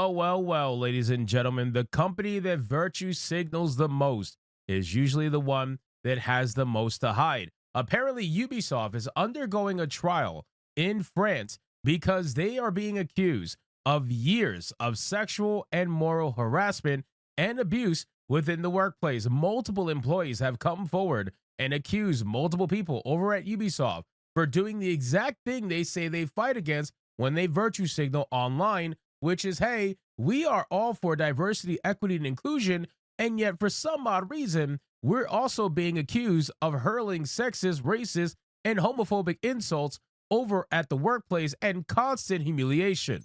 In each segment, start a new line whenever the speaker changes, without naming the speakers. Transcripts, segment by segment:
Well, ladies and gentlemen, the company that virtue signals the most is usually the one that has the most to hide. Apparently, Ubisoft is undergoing a trial in France because they are being accused of years of sexual and moral harassment and abuse within the workplace. Multiple employees have come forward and accused multiple people over at Ubisoft for doing the exact thing they say they fight against when they virtue signal online, which is, hey, we are all for diversity, equity, and inclusion, and yet for some odd reason, we're also being accused of hurling sexist, racist, and homophobic insults over at the workplace and constant humiliation.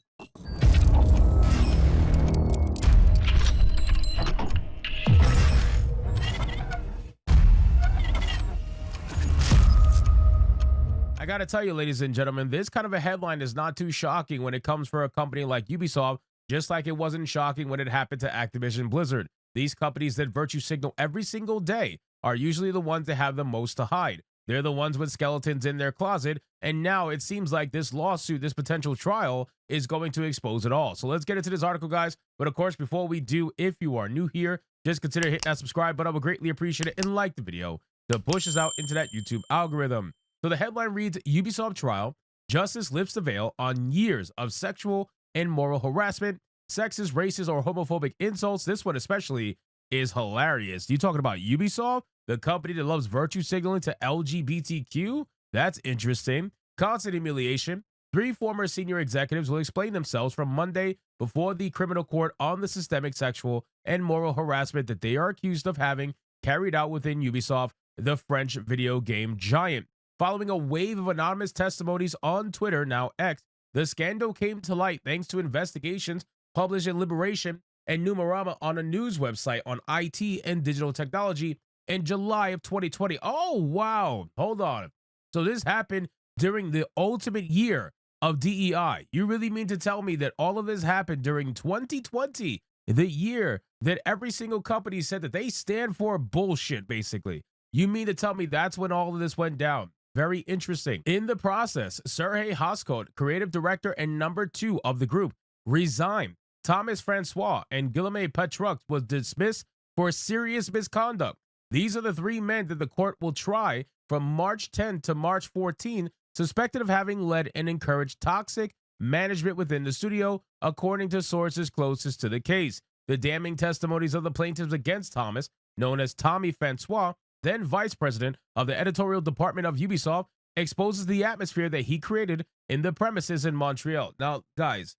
I got to tell you, ladies and gentlemen, this kind of a headline is not too shocking when it comes for a company like Ubisoft, just like it wasn't shocking when it happened to Activision Blizzard. These companies that virtue signal every single day are usually the ones that have the most to hide. They're the ones with skeletons in their closet, and now it seems like this lawsuit, this potential trial, is going to expose it all. So let's get into this article, guys. But of course, before we do, if you are new here, just consider hitting that subscribe button. I would greatly appreciate it, and like the video to push us out into that YouTube algorithm. So the headline reads, Ubisoft trial, justice lifts the veil on years of sexual and moral harassment, sexist, racist, or homophobic insults. This one especially is hilarious. You talking about Ubisoft, the company that loves virtue signaling to LGBTQ? That's interesting. Constant humiliation. 3 former senior executives will explain themselves from Monday before the criminal court on the systemic sexual and moral harassment that they are accused of having carried out within Ubisoft, the French video game giant. Following a wave of anonymous testimonies on Twitter, now X, the scandal came to light thanks to investigations published in Liberation and Numerama on a news website on IT and digital technology in July of 2020. Oh, wow. Hold on. So this happened during the ultimate year of DEI. You really mean to tell me that all of this happened during 2020, the year that every single company said that they stand for bullshit, basically? You mean to tell me that's when all of this went down? Very interesting. In the process, Sergei Hoskot, creative director and number 2 of the group, resigned. Thomas Francois and Guillaume Petrux was dismissed for serious misconduct. These are the 3 men that the court will try from March 10 to March 14, suspected of having led and encouraged toxic management within the studio, according to sources closest to the case. The damning testimonies of the plaintiffs against Thomas, known as Tommy Francois, then vice president of the editorial department of Ubisoft, exposes the atmosphere that he created in the premises in Montreal. Now, guys,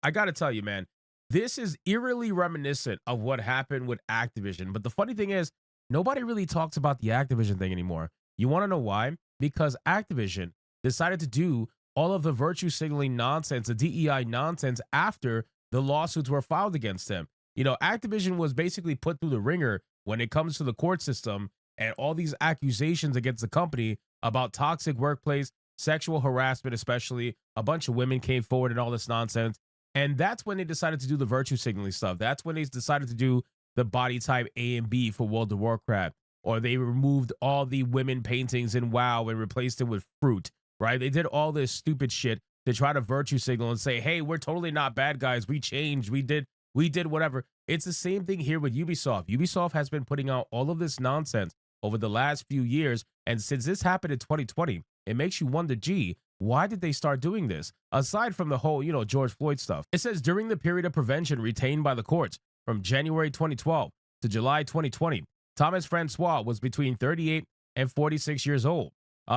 I got to tell you, man, this is eerily reminiscent of what happened with Activision. But the funny thing is, nobody really talks about the Activision thing anymore. You want to know why? Because Activision decided to do all of the virtue signaling nonsense, the DEI nonsense, after the lawsuits were filed against them. You know, Activision was basically put through the ringer when it comes to the court system and all these accusations against the company about toxic workplace, sexual harassment, especially. A bunch of women came forward and all this nonsense. And that's when they decided to do the virtue signaling stuff. That's when they decided to do the body type A and B for World of Warcraft. Or they removed all the women paintings in WoW and replaced it with fruit, right? They did all this stupid shit to try to virtue signal and say, hey, we're totally not bad guys. We changed. We did whatever. It's the same thing here with Ubisoft. Ubisoft has been putting out all of this nonsense over the last few years. And since this happened in 2020, it makes you wonder, gee, why did they start doing this? Aside from the whole, George Floyd stuff. It says during the period of prevention retained by the courts from January 2012 to July 2020, Thomas Francois was between 38 and 46 years old.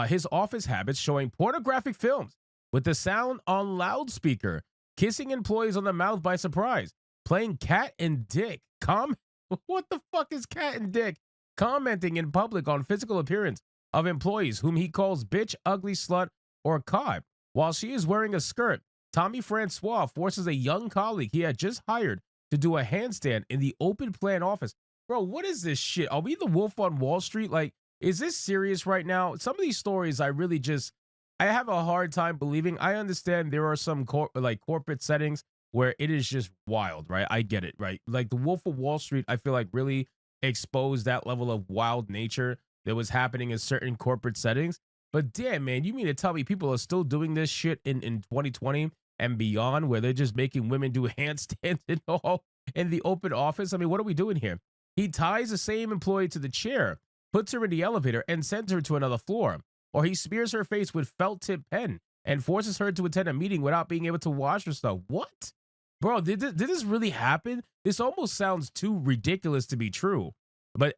His office habits showing pornographic films with the sound on loudspeaker, kissing employees on the mouth by surprise, playing cat and dick. What the fuck is cat and dick? Commenting in public on physical appearance of employees whom he calls bitch, ugly, slut, or cod. While she is wearing a skirt, Tommy Francois forces a young colleague he had just hired to do a handstand in the open plan office. Bro, what is this shit? Are we the Wolf on Wall Street? Like, is this serious right now? Some of these stories I have a hard time believing. I understand there are some corporate settings where it is just wild, right? I get it, right? Like the Wolf of Wall Street, I feel like really exposed that level of wild nature that was happening in certain corporate settings. But damn, man, you mean to tell me people are still doing this shit in 2020 and beyond, where they're just making women do handstands in the open office. I mean, what are we doing here? He ties the same employee to the chair, puts her in the elevator, and sends her to another floor. Or he smears her face with felt tip pen and forces her to attend a meeting without being able to wash herself. What? Bro, did this really happen? This almost sounds too ridiculous to be true. But,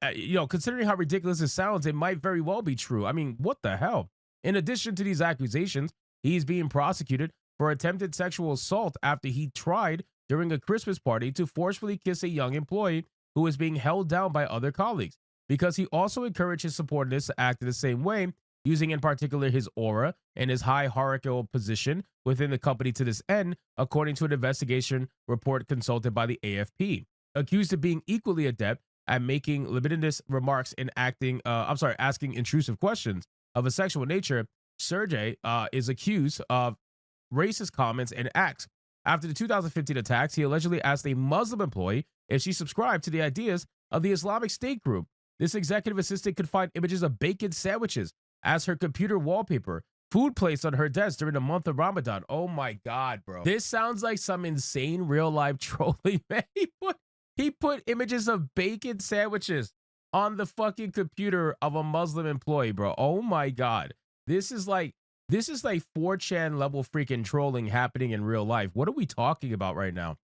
considering how ridiculous it sounds, it might very well be true. I mean, what the hell? In addition to these accusations, he's being prosecuted for attempted sexual assault after he tried during a Christmas party to forcefully kiss a young employee who was being held down by other colleagues, because he also encouraged his subordinates to act in the same way, using in particular his aura and his high hierarchical position within the company to this end, according to an investigation report consulted by the AFP. Accused of being equally adept at making libidinous remarks and asking intrusive questions of a sexual nature, Sergey is accused of racist comments and acts. After the 2015 attacks, he allegedly asked a Muslim employee if she subscribed to the ideas of the Islamic State group. This executive assistant could find images of bacon sandwiches as her computer wallpaper, food placed on her desk during the month of Ramadan. Oh my God, bro. This sounds like some insane real-life trolling, man. He put images of bacon sandwiches on the fucking computer of a Muslim employee, bro. Oh my God. This is like 4chan level freaking trolling happening in real life. What are we talking about right now?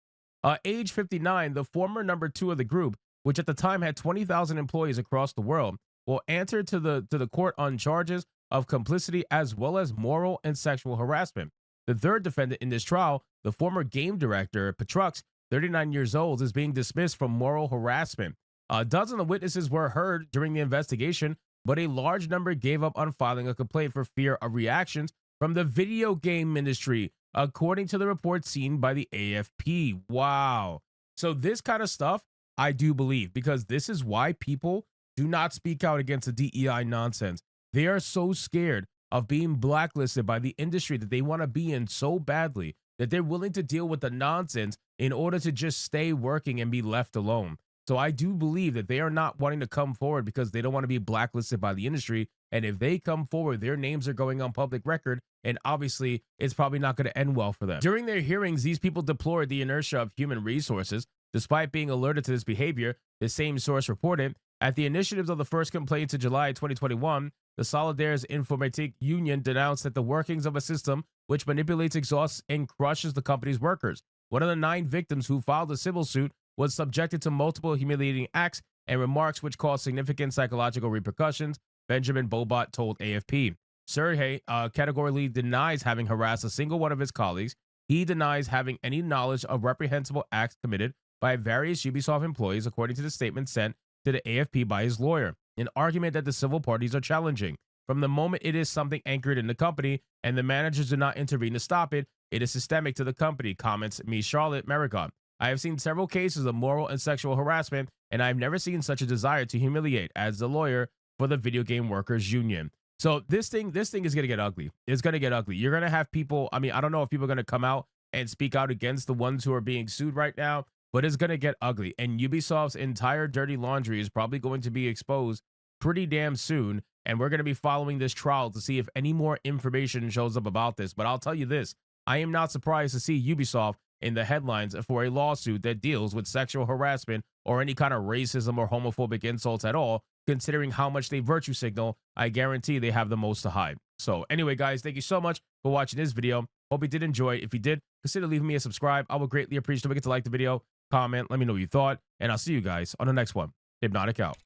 Age 59, the former number 2 of the group, which at the time had 20,000 employees across the world, will answer to the court on charges of complicity as well as moral and sexual harassment. The third defendant in this trial, the former game director, Petrux, 39 years old, is being dismissed from moral harassment. A dozen of witnesses were heard during the investigation, but a large number gave up on filing a complaint for fear of reactions from the video game industry, according to the report seen by the AFP. Wow. So this kind of stuff, I do believe, because this is why people do not speak out against the DEI nonsense. They are so scared of being blacklisted by the industry that they want to be in so badly that they're willing to deal with the nonsense in order to just stay working and be left alone. So I do believe that they are not wanting to come forward because they don't want to be blacklisted by the industry. And if they come forward, their names are going on public record. And obviously, it's probably not going to end well for them. During their hearings, these people deplored the inertia of human resources. Despite being alerted to this behavior, the same source reported, at the initiatives of the first complaints in July 2021, the Solidaires Informatique Union denounced that the workings of a system which manipulates, exhausts, and crushes the company's workers. One of the 9 victims who filed a civil suit was subjected to multiple humiliating acts and remarks which caused significant psychological repercussions, Benjamin Bobot told AFP. Sergey categorically denies having harassed a single one of his colleagues. He denies having any knowledge of reprehensible acts committed by various Ubisoft employees, according to the statement sent to the AFP by his lawyer, an argument that the civil parties are challenging. From the moment it is something anchored in the company and the managers do not intervene to stop it, it is systemic to the company, comments Ms. Charlotte Marigon. I have seen several cases of moral and sexual harassment, and I've never seen such a desire to humiliate as the lawyer for the Video Game Workers Union. So this thing is going to get ugly. It's going to get ugly. You're going to have people, I mean, I don't know if people are going to come out and speak out against the ones who are being sued right now, but it's going to get ugly. And Ubisoft's entire dirty laundry is probably going to be exposed pretty damn soon. And we're going to be following this trial to see if any more information shows up about this. But I'll tell you this, I am not surprised to see Ubisoft in the headlines for a lawsuit that deals with sexual harassment or any kind of racism or homophobic insults at all, considering how much they virtue signal. I guarantee they have the most to hide. So anyway, guys, thank you so much for watching this video. Hope you did enjoy. If you did, consider leaving me a subscribe. I would greatly appreciate it. Don't forget to like the video, comment, let me know what you thought, and I'll see you guys on the next one. Hypnotic out.